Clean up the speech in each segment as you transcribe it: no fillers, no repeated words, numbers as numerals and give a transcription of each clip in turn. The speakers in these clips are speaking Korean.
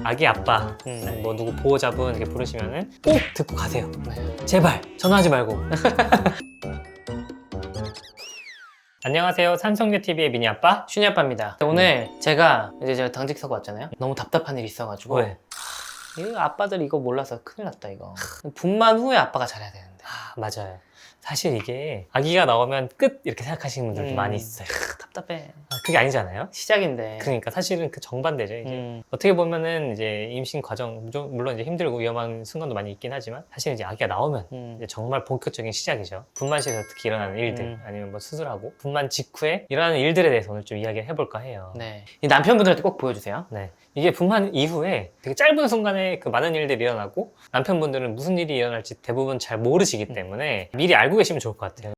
아기 아빠, 뭐 누구 보호자분 이렇게 부르시면은 꼭 듣고 가세요. 제발 전화하지 말고. 안녕하세요. 산성교TV의 미니 아빠 슈니 아빠입니다. 오늘 제가 당직 서고 왔잖아요. 너무 답답한 일이 있어가지고 왜? 이 아빠들 이거 몰라서 큰일 났다 이거. 분만 후에 아빠가 잘해야 되는데. 맞아요. 사실 이게 아기가 나오면 끝 이렇게 생각하시는 분들도 많이 있어요. 답답해. 그게 아니잖아요. 시작인데. 그러니까 사실은 그 정반대죠. 이제 어떻게 보면은 이제 임신 과정 물론 이제 힘들고 위험한 순간도 많이 있긴 하지만 사실 이제 아기가 나오면 이제 정말 본격적인 시작이죠. 분만실에서 특히 일어나는 일들 아니면 뭐 수술하고 분만 직후에 일어나는 일들에 대해서 오늘 좀 이야기를 해볼까 해요. 네. 이 남편분들한테 꼭 보여주세요. 네. 이게 분만 이후에 되게 짧은 순간에 그 많은 일들이 일어나고 남편분들은 무슨 일이 일어날지 대부분 잘 모르시기 때문에 미리 알고 계시면 좋을 것 같아요.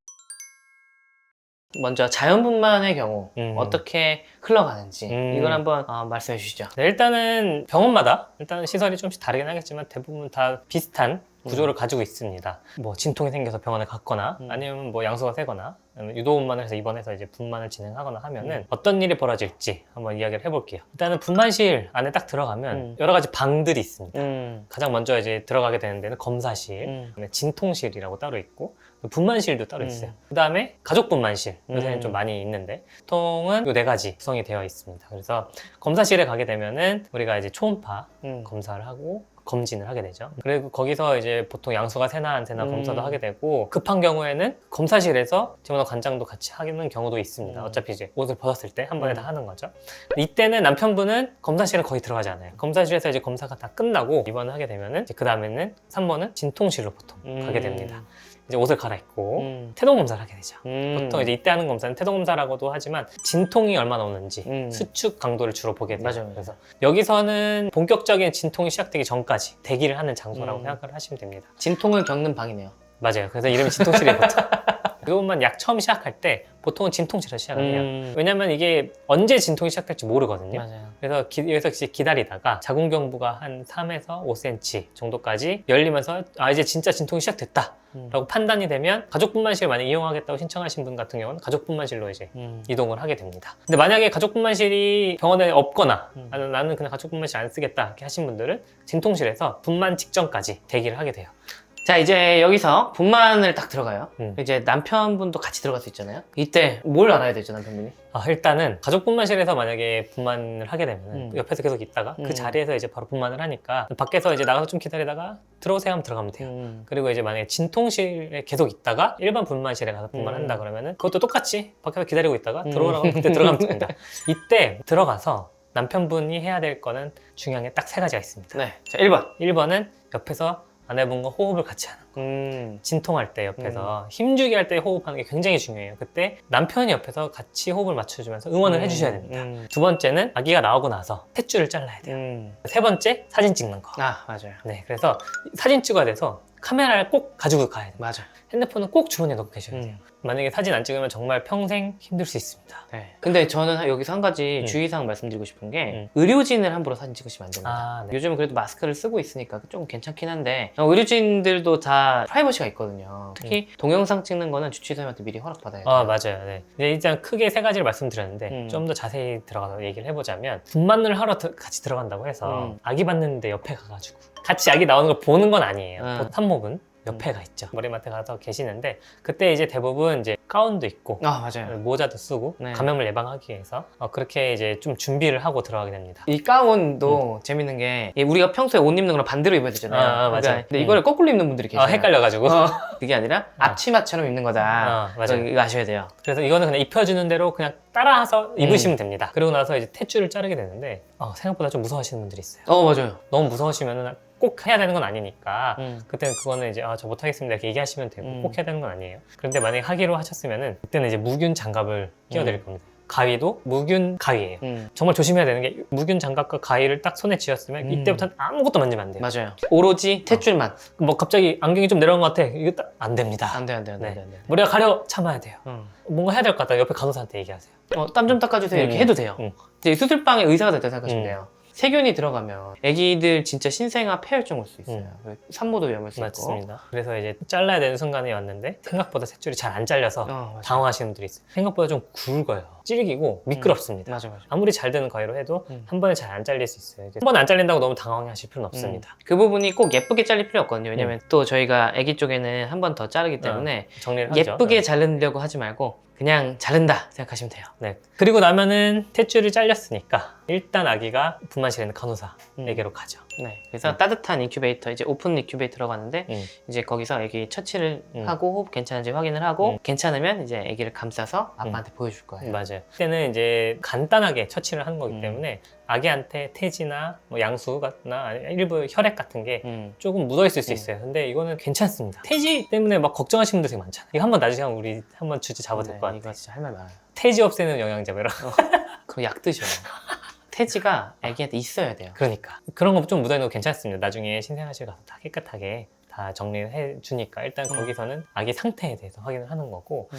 먼저 자연분만의 경우 어떻게 흘러가는지 이걸 한번 말씀해 주시죠. 네, 일단은 병원마다 일단 시설이 조금씩 다르긴 하겠지만 대부분 다 비슷한 구조를 가지고 있습니다. 뭐 진통이 생겨서 병원에 갔거나 아니면 뭐 양수가 새거나 아니면 유도분만을 해서 입원해서 이제 분만을 진행하거나 하면은 어떤 일이 벌어질지 한번 이야기를 해볼게요. 일단은 분만실 안에 딱 들어가면 여러 가지 방들이 있습니다. 가장 먼저 이제 들어가게 되는 데는 검사실, 그다음에 진통실이라고 따로 있고 분만실도 따로 있어요. 그 다음에 가족분만실, 요새는 좀 많이 있는데 보통은 요 4가지 구성이 되어 있습니다. 그래서 검사실에 가게 되면은 우리가 이제 초음파 검사를 하고 검진을 하게 되죠. 그리고 거기서 이제 보통 양수가 새나 안 새나 검사도 하게 되고 급한 경우에는 검사실에서 지문화 관장도 같이 하는 경우도 있습니다. 어차피 이제 옷을 벗었을 때 한 번에 다 하는 거죠. 이때는 남편분은 검사실은 거의 들어가지 않아요. 검사실에서 이제 검사가 다 끝나고 입원을 하게 되면은 그 다음에는 3번은 진통실로 보통 가게 됩니다. 이제 옷을 갈아입고 태동 검사를 하게 되죠. 보통 이제 이때 하는 검사는 태동 검사라고도 하지만 진통이 얼마나 오는지 수축 강도를 주로 보게 돼요. 맞아요. 그래서 여기서는 본격적인 진통이 시작되기 전까지 대기를 하는 장소라고 생각을 하시면 됩니다. 진통을 겪는 방이네요. 맞아요. 그래서 이름이 진통실이에요. 그것만 약 처음 시작할 때 보통은 진통실에서 시작을 해요. 왜냐면 이게 언제 진통이 시작될지 모르거든요. 맞아요. 그래서 여기서 기다리다가 자궁경부가 한 3에서 5cm 정도까지 열리면서 이제 진짜 진통이 시작됐다 라고 판단이 되면 가족분만실을 만약에 이용하겠다고 신청하신 분 같은 경우는 가족분만실로 이제 이동을 하게 됩니다. 근데 만약에 가족분만실이 병원에 없거나 나는 그냥 가족분만실 안 쓰겠다 이렇게 하신 분들은 진통실에서 분만 직전까지 대기를 하게 돼요. 자, 이제 여기서 분만을 딱 들어가요. 이제 남편분도 같이 들어갈 수 있잖아요. 이때 뭘 알아야 되죠, 남편분이? 일단은 가족분만실에서 만약에 분만을 하게 되면 옆에서 계속 있다가 그 자리에서 이제 바로 분만을 하니까 밖에서 이제 나가서 좀 기다리다가 들어오세요 하면 들어가면 돼요. 그리고 이제 만약에 진통실에 계속 있다가 일반 분만실에 가서 분만한다 그러면은 그것도 똑같이 밖에서 기다리고 있다가 들어오라고 하면 그때 들어가면 됩니다. 이때 들어가서 남편분이 해야 될 거는 중요한 게 딱 3가지가 있습니다. 네. 자, 1번. 1번은 옆에서 아내분과 호흡을 같이 하는 거. 진통할 때 옆에서 힘주기 할 때 호흡하는 게 굉장히 중요해요. 그때 남편이 옆에서 같이 호흡을 맞춰주면서 응원을 해주셔야 됩니다. 2번째는 아기가 나오고 나서 탯줄을 잘라야 돼요. 3번째, 사진 찍는 거. 맞아요. 네, 그래서 사진 찍어야 돼서 카메라를 꼭 가지고 가야 돼요. 맞아요. 핸드폰은 꼭 주머니에 넣고 계셔야 돼요. 만약에 사진 안 찍으면 정말 평생 힘들 수 있습니다. 네. 근데 저는 여기서 한 가지 주의사항 말씀드리고 싶은 게 의료진을 함부로 사진 찍으시면 안 됩니다. 네. 요즘은 그래도 마스크를 쓰고 있으니까 좀 괜찮긴 한데 의료진들도 다 프라이버시가 있거든요. 특히 동영상 찍는 거는 주치의사님한테 미리 허락받아야 돼요. 맞아요. 네. 일단 크게 3가지를 말씀드렸는데 좀 더 자세히 들어가서 얘기를 해보자면 분만을 하러 같이 들어간다고 해서 아기 봤는데 옆에 가가지고 같이 아기 나오는 걸 보는 건 아니에요. 산모분 옆에 가 있죠. 머리맡에 가서 계시는데 그때 이제 대부분 이제 가운도 입고 맞아요. 모자도 쓰고 감염을 예방하기 위해서 그렇게 이제 좀 준비를 하고 들어가게 됩니다. 이 가운도 재밌는 게 우리가 평소에 옷 입는 거랑 반대로 입어야 되잖아요. 맞아요. 근데 이거를 거꾸로 입는 분들이 계세요. 헷갈려가지고 그게 아니라 앞치마처럼 입는 거다. 맞아요. 이거 아셔야 돼요. 그래서 이거는 그냥 입혀주는 대로 그냥 따라서 입으시면 됩니다. 그리고 나서 이제 탯줄을 자르게 되는데 생각보다 좀 무서워하시는 분들이 있어요. 맞아요. 너무 무서우시면은 꼭 해야 되는 건 아니니까 그때는 그거는 이제 저 못하겠습니다 이렇게 얘기하시면 되고 꼭 해야 되는 건 아니에요. 그런데 만약에 하기로 하셨으면은 그때는 이제 무균 장갑을 끼워드릴 겁니다. 가위도 무균 가위예요. 정말 조심해야 되는 게 무균 장갑과 가위를 딱 손에 쥐었으면 이때부터는 아무것도 만지면 안 돼요. 맞아요. 오로지 탯줄만. 뭐 갑자기 안경이 좀 내려온 것 같아. 이거 딱 안 됩니다. 안 돼. 머리가 가려 참아야 돼요. 뭔가 해야 될 것 같다. 옆에 간호사한테 얘기하세요. 땀 좀 닦아주세요. 이렇게 해도 돼요. 이제 수술방에 의사가 됐다 생각하시면 돼요. 세균이 들어가면 애기들 진짜 신생아 폐혈증 올 수 있어요. 산모도 위험할 수 있고. 맞습니다. 그래서 이제 잘라야 되는 순간이 왔는데 생각보다 셋줄이 잘 안 잘려서 맞아. 당황하시는 분들이 있어요. 생각보다 좀 굵어요. 질기고 미끄럽습니다. 맞아. 아무리 잘 되는 가위로 해도 음. 한 번에 잘 안 잘릴 수 있어요. 한 번에 안 잘린다고 너무 당황하실 필요는 없습니다. 그 부분이 꼭 예쁘게 잘릴 필요 없거든요. 왜냐면 또 저희가 애기 쪽에는 한 번 더 자르기 때문에 정리를 하죠. 예쁘게 자르려고 하지 말고 그냥 자른다 생각하시면 돼요. 네. 그리고 나면은 탯줄이 잘렸으니까 일단 아기가 분만실에 있는 간호사에게로 가죠. 네. 그래서 따뜻한 인큐베이터, 이제 오픈 인큐베이터로 가는데 이제 거기서 애기 처치를 하고 호흡 괜찮은지 확인을 하고 괜찮으면 이제 애기를 감싸서 아빠한테 보여줄 거예요. 맞아요. 그때는 이제 간단하게 처치를 하는 거기 때문에 아기한테 태지나 뭐 양수나 일부 혈액 같은 게 조금 묻어 있을 수 있어요. 근데 이거는 괜찮습니다. 태지 때문에 막 걱정하시는 분들 되게 많잖아요. 이거 한번 나중에 우리 한번 주제 잡아도 될 것 같아요. 이거 진짜 할 말 많아요. 태지 없애는 영양제 뭐 이런 거. 그거 약 드셔. 태지가 애기한테 있어야 돼요. 그러니까 그런 거 좀 묻어 있는 거 괜찮습니다. 나중에 신생아실 가서 다 깨끗하게 다 정리를 해주니까 일단 거기서는 아기 상태에 대해서 확인을 하는 거고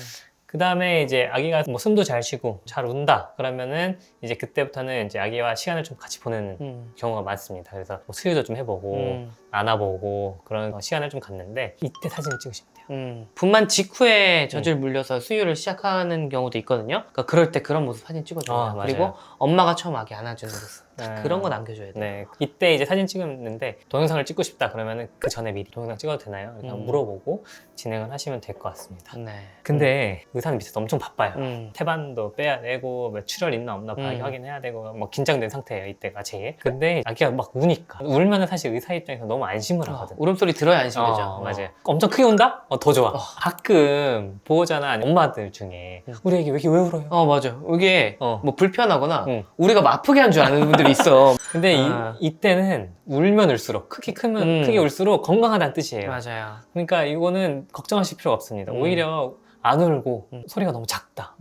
그 다음에 이제 아기가 뭐 숨도 잘 쉬고 잘 운다 그러면은 이제 그때부터는 이제 아기와 시간을 좀 같이 보내는 경우가 많습니다. 그래서 뭐 수유도 좀 해보고 안아보고 그런 시간을 좀 갖는데 이때 사진을 찍으시면 돼요. 분만 직후에 젖을 물려서 수유를 시작하는 경우도 있거든요. 그러니까 그럴 때 그런 모습 사진 찍어줘요. 그리고 엄마가 처음 아기 안아주는 모습 그런 거 남겨줘야 돼요. 네, 이때 이제 사진 찍었는데 동영상을 찍고 싶다 그러면은 그 전에 미리 동영상 찍어도 되나요? 이렇게 물어보고 진행을 하시면 될 것 같습니다. 네. 근데 의사는 밑에서 엄청 바빠요. 음. 태반도 빼야 되고 뭐 출혈 있나 없나 아기 확인해야 되고 뭐 긴장된 상태예요 이때가 제일. 근데 아기가 막 우니까 울면은 사실 의사 입장에서 너무 안심을 하거든. 울음소리 들어야 안심되죠. 맞아요. 엄청 크게 운다? 더 좋아. 가끔 보호자나 아니면 엄마들 중에 우리 애기 왜 이렇게 왜 울어요? 맞아. 이게 뭐 불편하거나 응. 우리가 뭐 아프게 한 줄 아는 분들이 있어. 근데 이때는 울면 울수록 크게 크면 크게 울수록 건강하다는 뜻이에요. 맞아요. 그러니까 이거는 걱정하실 필요가 없습니다. 오히려 안 울고 소리가 너무 작다.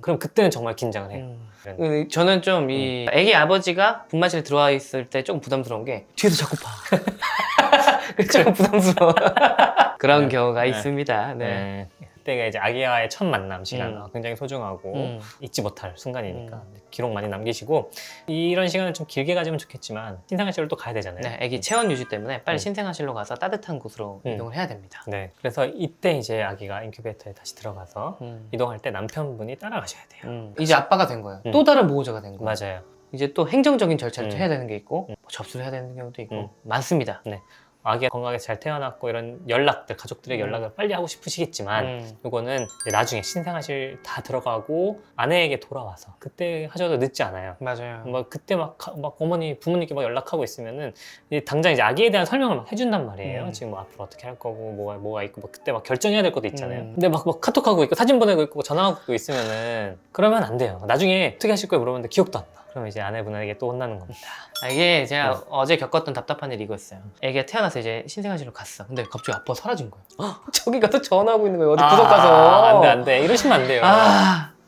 그럼 그때는 정말 긴장을 해요. 저는 좀 이 애기 아버지가 분만실에 들어와 있을 때 조금 부담스러운 게 뒤에서 자꾸 봐. 조금 부담스러워. 그런 경우가 있습니다. 네. 그때가 이제 아기와의 첫 만남 시간 굉장히 소중하고 잊지 못할 순간이니까 기록 많이 남기시고 이런 시간을 좀 길게 가지면 좋겠지만 신생아실로 또 가야 되잖아요. 네, 아기 체온 유지 때문에 빨리 신생아실로 가서 따뜻한 곳으로 이동을 해야 됩니다. 네, 그래서 이때 이제 아기가 인큐베이터에 다시 들어가서 이동할 때 남편분이 따라가셔야 돼요. 이제 아빠가 된 거예요. 또 다른 보호자가 된 거예요. 맞아요. 이제 또 행정적인 절차를 해야 되는 게 있고 뭐 접수를 해야 되는 경우도 있고 많습니다. 네. 아기가 건강하게 잘 태어났고 이런 연락들, 가족들의 연락을 빨리 하고 싶으시겠지만 이거는 나중에 신생아실 다 들어가고 아내에게 돌아와서 그때 하셔도 늦지 않아요. 맞아요. 뭐 그때 막 어머니, 부모님께 막 연락하고 있으면은 당장 이제 아기에 대한 설명을 막 해준단 말이에요. 지금 뭐 앞으로 어떻게 할 거고 뭐가 있고 뭐 그때 막 결정해야 될 것도 있잖아요. 근데 막 카톡하고 있고 사진 보내고 있고 전화하고 있으면은 그러면 안 돼요. 나중에 어떻게 하실 거예요 물어보는데 기억도 안 나. 그럼 이제 아내분에게 또 혼나는 겁니다. 이게 제가 어제 겪었던 답답한 일이 이거였어요. 애기가 태어나서 이제 신생아실로 갔어. 근데 갑자기 아빠가 사라진 거예요. 저기 가서 전화하고 있는 거예요. 어디 구석 가서. 안 돼. 이러시면 안 돼요.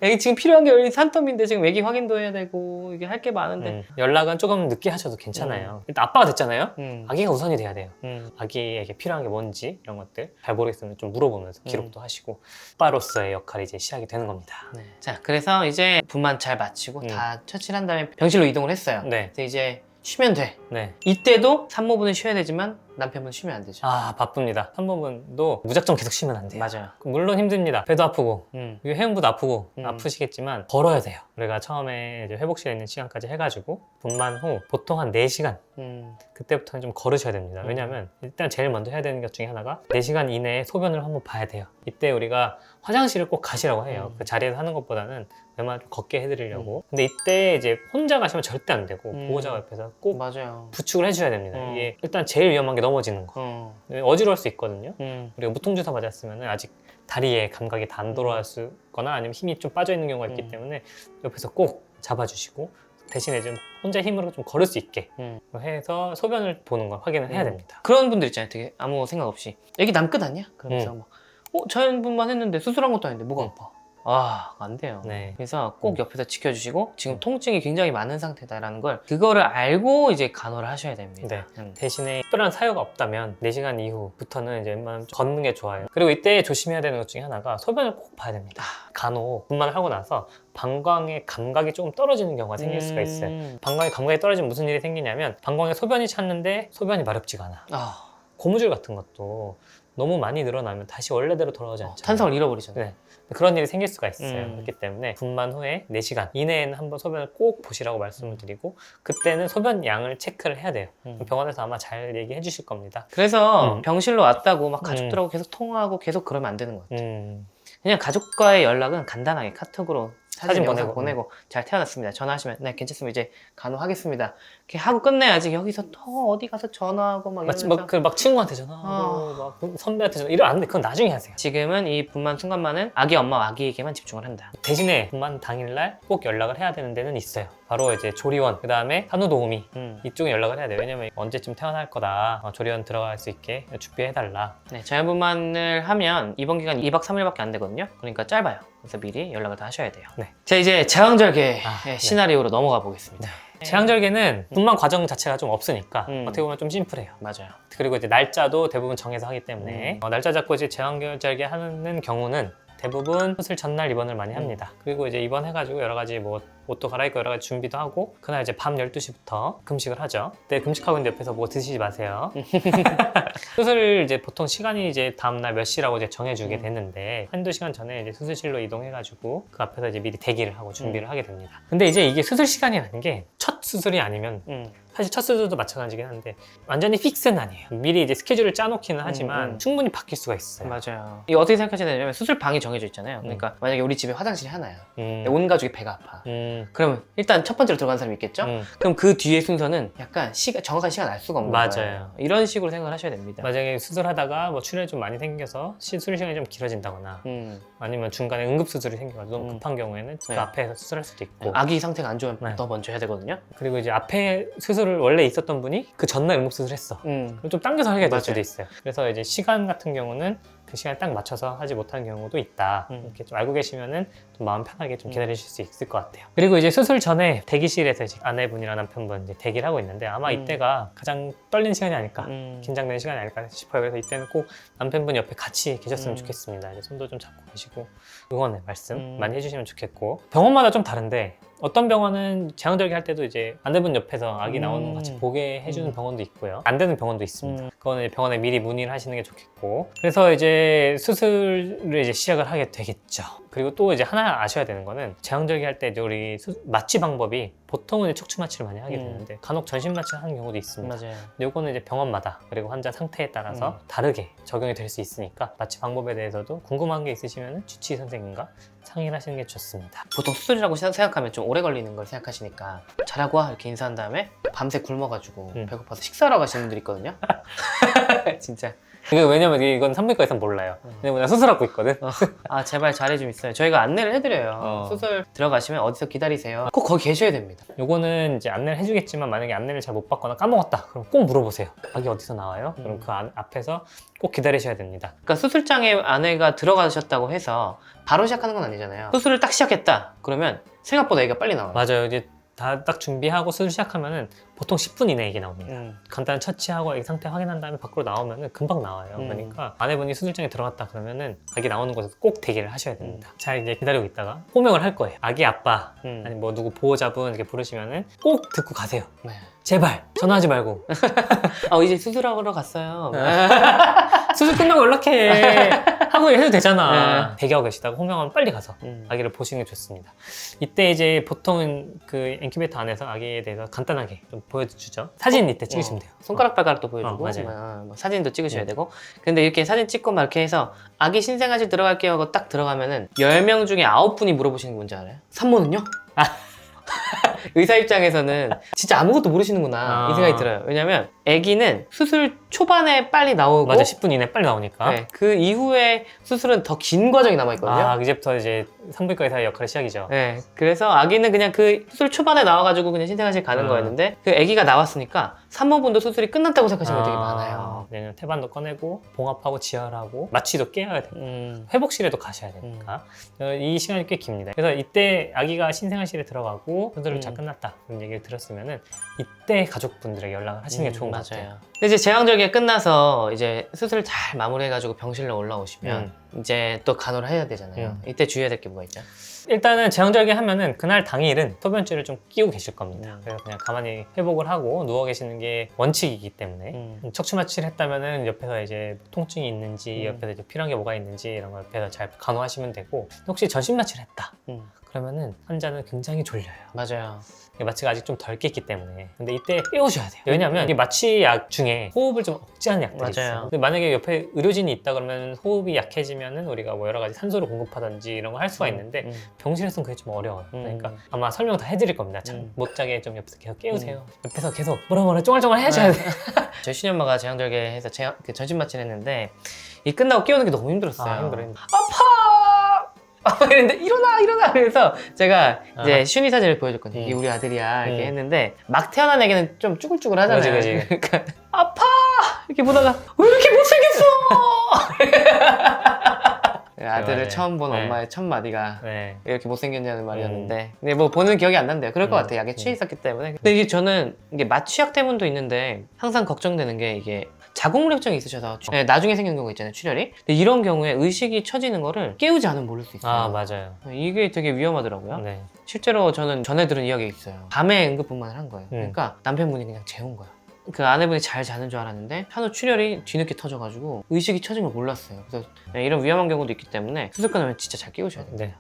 애기 지금 필요한 게 산더미인데 지금 애기 확인도 해야 되고 이게 할 게 많은데 연락은 조금 늦게 하셔도 괜찮아요. 일단 아빠가 됐잖아요. 아기가 우선이 돼야 돼요. 아기에게 필요한 게 뭔지 이런 것들 잘 모르겠으면 좀 물어보면서 기록도 하시고 아빠로서의 역할이 이제 시작이 되는 겁니다. 네. 자, 그래서 이제 분만 잘 마치고 다 처치를 한 다음에 병실로 이동을 했어요. 네. 그래서 이제 쉬면 돼. 네. 이때도 산모분은 쉬어야 되지만 남편분은 쉬면 안 되죠. 바쁩니다. 산모분도 무작정 계속 쉬면 안 돼요. 맞아요. 물론 힘듭니다. 배도 아프고 회음부도 아프고 아프시겠지만 걸어야 돼요. 우리가 처음에 이제 회복실에 있는 시간까지 해가지고 분만 후 보통 한 4시간 그때부터는 좀 걸으셔야 됩니다. 왜냐하면 일단 제일 먼저 해야 되는 것 중에 하나가 4시간 이내에 소변을 한번 봐야 돼요. 이때 우리가 화장실을 꼭 가시라고 해요. 그 자리에서 하는 것보다는 웬만하면 걷게 해드리려고. 근데 이때 이제 혼자 가시면 절대 안 되고 보호자가 옆에서 꼭 맞아요. 부축을 해줘야 됩니다. 이게 일단 제일 위험한 게 넘어지는 거. 어지러울 수 있거든요. 우리가 무통주사 맞았으면 아직 다리에 감각이 다 안 돌아왔거나 아니면 힘이 좀 빠져 있는 경우가 있기 때문에 옆에서 꼭 잡아주시고 대신에 좀 혼자 힘으로 좀 걸을 수 있게 해서 소변을 보는 걸 확인을 해야 됩니다. 그런 분들 있잖아요. 되게 아무 생각 없이 애기 남끝 아니야? 그러면서 막 자연분만 했는데 수술한 것도 아닌데 뭐가 아파? 안 돼요. 네. 그래서 꼭 옆에서 지켜주시고 지금 통증이 굉장히 많은 상태다라는 걸 그거를 알고 이제 간호를 하셔야 됩니다. 네. 대신에 특별한 사유가 없다면 4시간 이후부터는 이제 웬만하면 걷는 게 좋아요. 그리고 이때 조심해야 되는 것 중에 하나가 소변을 꼭 봐야 됩니다. 간혹 분만을 하고 나서 방광의 감각이 조금 떨어지는 경우가 생길 수가 있어요. 방광의 감각이 떨어지면 무슨 일이 생기냐면 방광에 소변이 찼는데 소변이 마렵지가 않아. 고무줄 같은 것도 너무 많이 늘어나면 다시 원래대로 돌아오지 않죠. 탄성을 잃어버리잖아요. 네. 그런 일이 생길 수가 있어요. 그렇기 때문에 분만 후에 4시간 이내에는 한번 소변을 꼭 보시라고 말씀을 드리고 그때는 소변 양을 체크를 해야 돼요. 병원에서 아마 잘 얘기해 주실 겁니다. 그래서 병실로 왔다고 막 가족들하고 계속 통화하고 계속 그러면 안 되는 것 같아요. 그냥 가족과의 연락은 간단하게 카톡으로 사진 영상 보내고 잘 태어났습니다. 전화하시면 네 괜찮습니다. 이제 간호하겠습니다. 이렇게 하고 끝내야지 여기서 또 어디 가서 전화하고 막 이러면서 막 친구한테 전화하고 막 선배한테 전화 이러면 안 돼. 그건 나중에 하세요. 지금은 이 분만 순간만은 아기 엄마와 아기에게만 집중을 한다. 대신에 분만 당일날 꼭 연락을 해야 되는 데는 있어요. 바로 이제 조리원, 그 다음에 산후도우미 이쪽에 연락을 해야 돼요. 왜냐면 언제쯤 태어날 거다. 조리원 들어갈 수 있게 준비해달라. 네, 자연분만을 하면 입원 기간이 2박 3일밖에 안 되거든요. 그러니까 짧아요. 그래서 미리 연락을 다 하셔야 돼요. 네. 자, 이제 제왕절개 네. 시나리오로 넘어가 보겠습니다. 제왕절개는 분만 과정 자체가 좀 없으니까 어떻게 보면 좀 심플해요. 맞아요. 그리고 이제 날짜도 대부분 정해서 하기 때문에 날짜 잡고 이제 제왕절개 하는 경우는 대부분 수술 전날 입원을 많이 합니다. 그리고 이제 입원해가지고 여러 가지 뭐 옷도 갈아입고 여러 가지 준비도 하고 그날 이제 밤 12시부터 금식을 하죠. 그때 금식하고 있는데 옆에서 뭐 드시지 마세요. 수술 이제 보통 시간이 이제 다음날 몇 시라고 이제 정해주게 되는데 한두 시간 전에 이제 수술실로 이동해가지고 그 앞에서 이제 미리 대기를 하고 준비를 하게 됩니다. 근데 이제 이게 수술 시간이라는 게 첫 수술이 아니면 사실 첫 수술도 마찬가지긴 한데 완전히 픽스는 아니에요. 미리 이제 스케줄을 짜놓기는 하지만 충분히 바뀔 수가 있어요. 맞아요. 이거 어떻게 생각하셔야 되냐면 수술방이 정해져 있잖아요. 그러니까 만약에 우리 집에 화장실이 하나야. 온 가족이 배가 아파. 그러면 일단 첫 번째로 들어간 사람이 있겠죠? 그럼 그 뒤에 순서는 약간 정확한 시간 알 수가 없는 맞아요. 거예요. 이런 식으로 생각을 하셔야 됩니다. 만약에 수술하다가 뭐 출혈이 좀 많이 생겨서 수술 시간이 좀 길어진다거나 아니면 중간에 응급수술이 생겨가지고 너무 급한 경우에는 그 앞에서 수술할 수도 있고 아기 상태가 안 좋으면 더 먼저 해야 되거든요. 그리고 이제 앞에 수술을 원래 있었던 분이 그 전날 응급수술 했어. 그럼 좀 당겨서 하게 될 수도 있어요. 그래서 이제 시간 같은 경우는 그 시간에 딱 맞춰서 하지 못하는 경우도 있다. 이렇게 좀 알고 계시면은 좀 마음 편하게 좀 기다리실 수 있을 것 같아요. 그리고 이제 수술 전에 대기실에서 이제 아내분이랑 남편분 이제 대기를 하고 있는데 아마 이때가 가장 떨리는 시간이 아닐까, 긴장되는 시간이 아닐까 싶어요. 그래서 이때는 꼭 남편분 옆에 같이 계셨으면 좋겠습니다. 이제 손도 좀 잡고 계시고 응원의 말씀 많이 해주시면 좋겠고 병원마다 좀 다른데. 어떤 병원은 제왕절개 할 때도 이제 아내분 옆에서 아기 나오는 거 같이 보게 해주는 병원도 있고요. 안 되는 병원도 있습니다. 그거는 병원에 미리 문의를 하시는 게 좋겠고. 그래서 이제 수술을 이제 시작을 하게 되겠죠. 그리고 또 이제 하나 아셔야 되는 거는 제왕절개 할 때 이제 우리 마취 방법이 보통은 이제 척추 마취를 많이 하게 되는데 간혹 전신 마취를 하는 경우도 있습니다. 맞아요. 근데 이거는 이제 병원마다 그리고 환자 상태에 따라서 다르게 적용이 될 수 있으니까 마취 방법에 대해서도 궁금한 게 있으시면 주치의 선생님과 상의를 하시는 게 좋습니다. 보통 수술이라고 생각하면 좀 오래 걸리는 걸 생각하시니까 잘하고 와 이렇게 인사한 다음에 밤새 굶어가지고 배고파서 식사하러 가시는 분들 있거든요. 진짜. 이게 왜냐면 이건 산부인과에선 몰라요. 왜냐면 나 수술하고 있거든. 아 제발 잘해 좀 있어요. 저희가 안내를 해드려요. 수술 들어가시면 어디서 기다리세요. 꼭 거기 계셔야 됩니다. 요거는 이제 안내를 해주겠지만 만약에 안내를 잘 못 받거나 까먹었다 그럼 꼭 물어보세요. 아기 어디서 나와요? 그럼 그 앞에서 꼭 기다리셔야 됩니다. 그러니까 수술장에 아내가 들어가셨다고 해서 바로 시작하는 건 아니잖아요. 수술을 딱 시작했다 그러면 생각보다 애가 빨리 나와요. 맞아요. 이제 다 딱 준비하고 수술 시작하면은 보통 10분 이내에 이게 나옵니다. 간단한 처치하고 애기 상태 확인한 다음에 밖으로 나오면은 금방 나와요. 그러니까 아내분이 수술장에 들어갔다 그러면은 아기 나오는 곳에서 꼭 대기를 하셔야 됩니다. 잘 이제 기다리고 있다가 호명을 할 거예요. 아기 아빠 아니 뭐 누구 보호자분 이렇게 부르시면은 꼭 듣고 가세요. 네. 제발 전화하지 말고. 이제 수술하러 갔어요. 수술 끝나고 연락해 하고 해도 되잖아. 대기하고 계시다가 호명하면 빨리 가서 아기를 보시는 게 좋습니다. 이때 이제 보통은 그 인큐베이터 안에서 아기에 대해서 간단하게 좀 보여주죠. 사진 이때 찍으시면 돼요. 손가락 발가락도 보여주고 맞아요. 뭐 사진도 찍으셔야 되고. 근데 이렇게 사진 찍고 막 이렇게 해서 아기 신생아실 들어갈게요 하고 딱 들어가면은 10명 중에 9분이 물어보시는 게 뭔지 알아요? 산모는요? 의사 입장에서는 진짜 아무것도 모르시는구나 이 생각이 들어요. 왜냐면 아기는 수술 초반에 빨리 나오고 맞아, 10분 이내 빨리 나오니까. 네, 그 이후에 수술은 더 긴 과정이 남아있거든요. 이제부터 이제 산부인과 의사의 역할이 시작이죠. 네, 그래서 아기는 그냥 그 수술 초반에 나와가지고 그냥 신생아실 가는 거였는데 그 아기가 나왔으니까 산모분도 수술이 끝났다고 생각하시는 분이 되게 많아요. 내년 태반도 꺼내고 봉합하고 지혈하고 마취도 깨야 되고 회복실에도 가셔야 되니까 이 시간이 꽤 깁니다. 그래서 이때 아기가 신생아실에 들어가고 수술을 잘 끝났다 그런 얘기를 들었으면은 이때 가족분들에게 연락을 하시는 게 좋은 것 같아요. 맞아요. 근데 이제 제왕절개 끝나서 이제 수술 잘 마무리해가지고 병실로 올라오시면 이제 또 간호를 해야 되잖아요. 이때 주의해야 될 게 뭐가 있죠? 일단은 제왕절개 하면은 그날 당일은 소변줄을 좀 끼고 계실 겁니다. 그래서 그냥 가만히 회복을 하고 누워 계시는 게 원칙이기 때문에 척추 마취를 했다면은 옆에서 이제 통증이 있는지 옆에서 이제 필요한 게 뭐가 있는지 이런 걸 옆에서 잘 간호하시면 되고 혹시 전신 마취를 했다. 그러면은 환자는 굉장히 졸려요. 맞아요. 마취가 아직 좀 덜 깼기 때문에. 근데 이때 깨우셔야 돼요. 왜냐면 이 마취약 중에 호흡을 좀 억제하는 약들이 있어요. 근데 만약에 옆에 의료진이 있다 그러면 호흡이 약해지면은 우리가 뭐 여러 가지 산소를 공급하든지 이런 걸 할 수가 있는데 병실에서는 그게 좀 어려워요. 그러니까 아마 설명 다 해드릴 겁니다. 참 못 자게 좀 옆에서 계속 깨우세요. 옆에서 계속 뭐라 쫑알쫑알 해줘야 돼요. 저희 신현마가 제왕절개 해서 그 전신 마취를 했는데 이 끝나고 깨우는 게 너무 힘들었어요. 힘들어요. 아파! 이랬는데 일어나! 그래서 제가 이제 슈니 사진을 보여줬거든요. 이게 우리 아들이야 이렇게 했는데 막 태어난 애기는 좀 쭈글쭈글 하잖아요. 그치. 그러니까 아파! 이렇게 보다가 왜 이렇게 못생겼어! 아들을 맞아요. 처음 본 네. 엄마의 첫 마디가 네. 왜 이렇게 못생겼냐는 말이었는데 근데 뭐 보는 기억이 안 난대요. 그럴 것 같아요. 약에 취해 있었기 때문에. 근데 이게 저는 이게 마취약 때문도 있는데 항상 걱정되는 게 이게 자궁무력증이 있으셔서 네, 나중에 생긴 경우 있잖아요. 출혈이. 근데 이런 경우에 의식이 처지는 거를 깨우지 않으면 모를 수 있어요. 맞아요. 이게 되게 위험하더라고요. 네. 실제로 저는 전에 들은 이야기가 있어요. 밤에 응급분만을 한 거예요. 그러니까 남편분이 그냥 재운 거예요. 그 아내분이 잘 자는 줄 알았는데 산후 출혈이 뒤늦게 터져가지고 의식이 처진 걸 몰랐어요. 그래서 이런 위험한 경우도 있기 때문에 수술 끝나면 진짜 잘 깨우셔야 돼요. 네.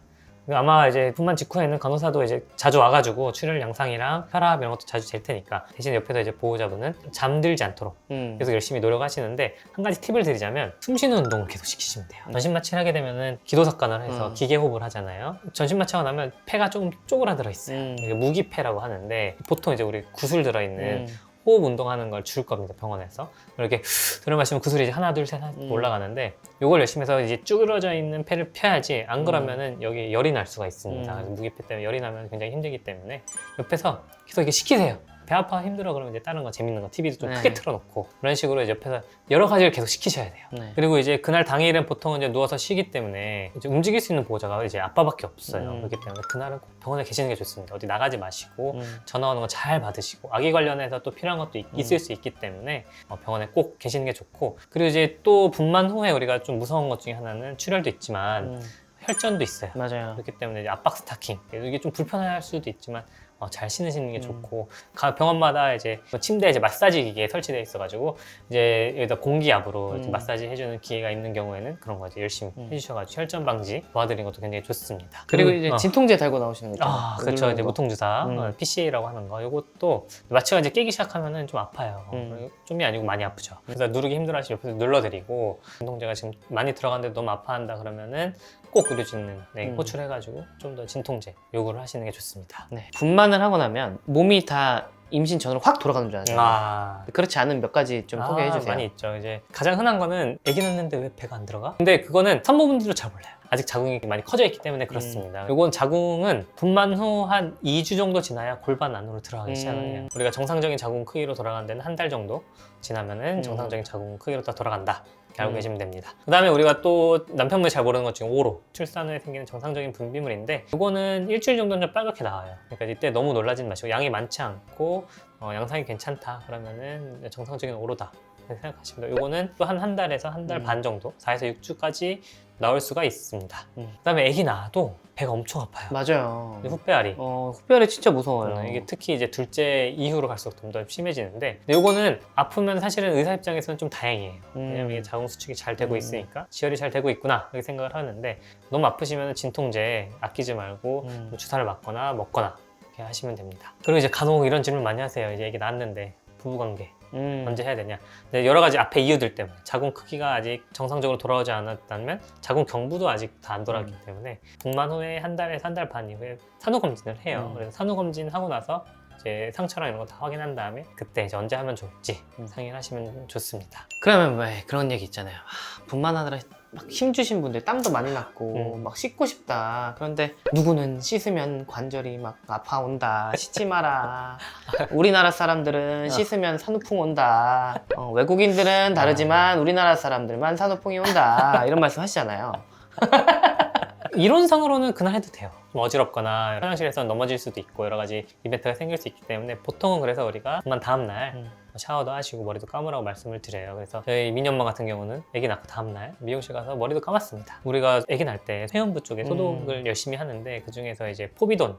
아마 이제 분만 직후에는 간호사도 이제 자주 와가지고 출혈 양상이랑 혈압 이런 것도 자주 잴 테니까 대신 옆에서 이제 보호자분은 잠들지 않도록 계속 열심히 노력하시는데 한 가지 팁을 드리자면 숨 쉬는 운동을 계속 시키시면 돼요. 전신 마취를 하게 되면은 기도석관을 해서 기계 호흡을 하잖아요. 전신 마취하고 나면 폐가 조금 쪼그라들어 있어요. 이게 무기폐라고 하는데 보통 이제 우리 구슬 들어있는 호흡 운동하는 걸 줄 겁니다. 병원에서 이렇게 들어 마시면 구슬이 이제 하나 둘 셋 올라가는데 이걸 열심히 해서 이제 쭈그러져 있는 폐를 펴야지 안 그러면은 여기 열이 날 수가 있습니다. 그래서 무기폐 때문에 열이 나면 굉장히 힘들기 때문에 옆에서 계속 이렇게 시키세요. 배 아파 힘들어 그러면 이제 다른 거 재밌는 거 TV도 좀 크게 틀어놓고 그런 식으로 이제 옆에서 여러 가지를 계속 시키셔야 돼요. 그리고 이제 그날 당일은 보통 이제 누워서 쉬기 때문에 이제 움직일 수 있는 보호자가 이제 아빠밖에 없어요. 그렇기 때문에 그날은 꼭 병원에 계시는 게 좋습니다. 어디 나가지 마시고 전화 오는 거 잘 받으시고 아기 관련해서 또 필요한 것도 있을 수 있기 때문에 병원에 꼭 계시는 게 좋고 그리고 이제 또 분만 후에 우리가 좀 무서운 것 중에 하나는 출혈도 있지만 혈전도 있어요. 맞아요. 그렇기 때문에 이제 압박 스타킹 이게 좀 불편할 수도 있지만 잘 신으시는 게 좋고 병원마다 이제 침대에 이제 마사지 기계 설치되어 있어가지고 이제 여기다 공기압으로 이렇게 마사지 해주는 기계가 있는 경우에는 그런 거 이제 열심히 해주셔가지고 혈전 방지 도와드리는 것도 굉장히 좋습니다. 그리고 이제 진통제 달고 나오시는 거죠. 그렇죠. 이제 무통주사 PCA라고 하는 거 이것도 마취가 이제 깨기 시작하면은 좀 아파요. 좀이 아니고 많이 아프죠. 그래서 누르기 힘들어하시면 옆에서 눌러드리고 진통제가 지금 많이 들어갔는데 너무 아파한다 그러면은 꼭 의료진 호출해가지고 좀 더 진통제 요구를 하시는 게 좋습니다. 네. 분만을 하고 나면 몸이 다 임신 전으로 확 돌아가는 줄 알아요. 그렇지 않은 몇 가지 좀 소개해 주세요. 많이 있죠. 이제 가장 흔한 거는 아기 낳는데 왜 배가 안 들어가? 근데 그거는 산모분들도 잘 몰라요. 아직 자궁이 많이 커져 있기 때문에 그렇습니다. 요건 자궁은 분만 후 한 2주 정도 지나야 골반 안으로 들어가기 시작을 해요. 우리가 정상적인 자궁 크기로 돌아가는 데는 한 달 정도 지나면은 정상적인 자궁 크기로 다 돌아간다. 이렇게 알고 계시면 됩니다. 그 다음에 우리가 또 남편분이 잘 모르는 것 중에 오로 출산 후에 생기는 정상적인 분비물인데 이거는 일주일 정도는 좀 빨갛게 나와요. 그러니까 이때 너무 놀라지 마시고 양이 많지 않고 양상이 괜찮다 그러면은 정상적인 오로다 생각하시면 돼요. 이거는 또 한 달에서 한 달 반 정도 4에서 6주까지 나올 수가 있습니다. 그 다음에 아기 낳아도 배가 엄청 아파요. 맞아요. 훗배알이. 훗배알이 진짜 무서워요. 이게 특히 이제 둘째 이후로 갈수록 좀 더 심해지는데 이거는 아프면 사실은 의사 입장에서는 좀 다행이에요. 왜냐면 이게 자궁 수축이 잘 되고 있으니까 지혈이 잘 되고 있구나 이렇게 생각을 하는데 너무 아프시면 진통제 아끼지 말고 뭐 주사를 맞거나 먹거나 이렇게 하시면 됩니다. 그리고 이제 간혹 이런 질문 많이 하세요. 이제 애기 낳았는데 부부관계 언제 해야 되냐. 근데 여러 가지 앞에 이유들 때문에 자궁 크기가 아직 정상적으로 돌아오지 않았다면 자궁 경부도 아직 다 안 돌아왔기 때문에 분만 후에 한 달에서 한 달 반 이후에 산후검진을 해요. 그래서 산후검진 하고 나서 이제 상처랑 이런 거 다 확인한 다음에 그때 이제 언제 하면 좋을지 상의를 하시면 좋습니다. 그러면 왜 그런 얘기 있잖아요. 분만하느라 막 힘주신 분들 땀도 많이 났고 막 씻고 싶다. 그런데 누구는 씻으면 관절이 막 아파온다. 씻지 마라. 우리나라 사람들은 씻으면 산후풍 온다. 외국인들은 다르지만 우리나라 사람들만 산후풍이 온다. 이런 말씀 하시잖아요. 이론상으로는 그날 해도 돼요. 좀 어지럽거나 화장실에서 넘어질 수도 있고 여러 가지 이벤트가 생길 수 있기 때문에 보통은 그래서 우리가 분만 다음날 샤워도 하시고 머리도 감으라고 말씀을 드려요. 그래서 저희 미니 엄마 같은 경우는 아기 낳고 다음날 미용실 가서 머리도 감았습니다. 우리가 아기 낳을 때 회음부 쪽에 소독을 열심히 하는데 그 중에서 이제 포비돈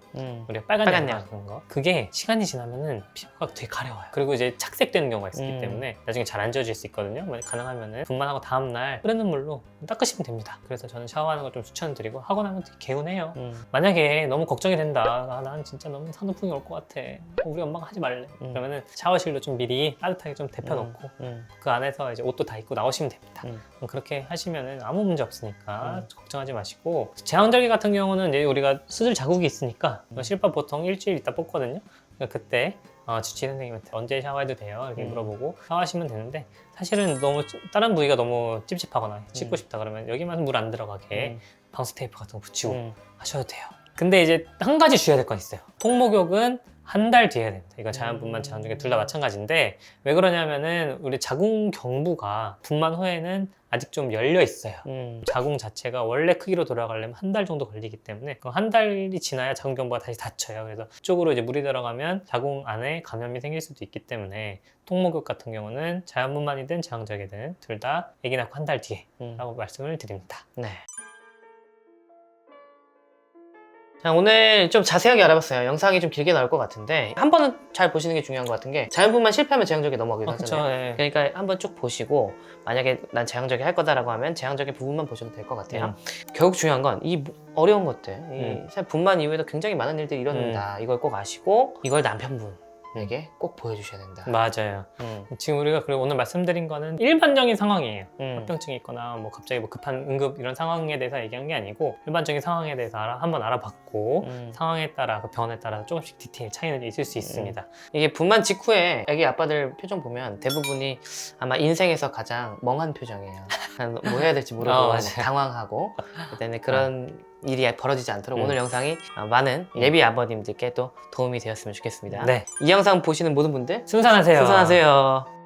우리가 빨간 약 같은 거 그게 시간이 지나면은 피부가 되게 가려워요. 그리고 이제 착색되는 경우가 있기 때문에 나중에 잘 안 지워질 수 있거든요. 만약 가능하면은 분만하고 다음날 흐르는 물로 닦으시면 됩니다. 그래서 저는 샤워하는 걸 좀 추천드리고 하고 나면 되게 개운해요. 만약에 너무 걱정이 된다. 아, 난 진짜 너무 산후풍이 올 것 같아. 우리 엄마가 하지 말래. 그러면은 샤워실도 좀 미리 따뜻하게 좀 데펴놓고 그 안에서 이제 옷도 다 입고 나오시면 됩니다. 그렇게 하시면은 아무 문제 없으니까 걱정하지 마시고 제왕절개 같은 경우는 이제 우리가 수술 자국이 있으니까 실밥 보통 일주일 있다 뽑거든요. 그러니까 그때 주치의 선생님한테 언제 샤워해도 돼요? 이렇게 물어보고 샤워하시면 되는데 사실은 너무 다른 부위가 너무 찝찝하거나 씻고 싶다 그러면 여기만 물 안 들어가게 방수 테이프 같은 거 붙이고 하셔도 돼요. 근데 이제 한 가지 주의해야 될 건 있어요. 통목욕은 한 달 뒤에 해야 됩니다. 이건 자연분만 제왕절개 둘 다 마찬가지인데 왜 그러냐면은 우리 자궁 경부가 분만 후에는 아직 좀 열려 있어요. 자궁 자체가 원래 크기로 돌아가려면 한 달 정도 걸리기 때문에 그 한 달이 지나야 자궁 경부가 다시 닫혀요. 그래서 그쪽으로 이제 물이 들어가면 자궁 안에 감염이 생길 수도 있기 때문에 통목욕 같은 경우는 자연분만이든 제왕절개든 둘 다 아기 낳고 한 달 뒤에라고 말씀을 드립니다. 네. 자, 오늘 좀 자세하게 알아봤어요. 영상이 좀 길게 나올 것 같은데 한 번은 잘 보시는 게 중요한 것 같은 게 자연분만 실패하면 제왕절개 넘어가기도 하잖아요. 네. 그러니까 한번 쭉 보시고 만약에 난 제왕절개 할 거다라고 하면 제왕절개 부분만 보셔도 될 것 같아요. 결국 중요한 건 이 어려운 것들, 사실 분만 이후에도 굉장히 많은 일들이 일어난다. 이걸 꼭 아시고 이걸 남편분에게 꼭 보여주셔야 된다. 맞아요. 지금 우리가 그리고 오늘 말씀드린 거는 일반적인 상황이에요. 합병증이 있거나 뭐 갑자기 뭐 급한 응급 이런 상황에 대해서 얘기한 게 아니고 일반적인 상황에 대해서 한번 알아봤고 상황에 따라 그 병원에 따라 조금씩 디테일 차이는 있을 수 있습니다. 이게 분만 직후에 애기 아빠들 표정 보면 대부분이 아마 인생에서 가장 멍한 표정이에요. 뭐 해야 될지 모르고 당황하고 그때는 그런 일이 벌어지지 않도록 오늘 영상이 많은 예비 아버님들께 또 도움이 되었으면 좋겠습니다. 네. 이 영상 보시는 모든 분들 순산하세요. 순산하세요.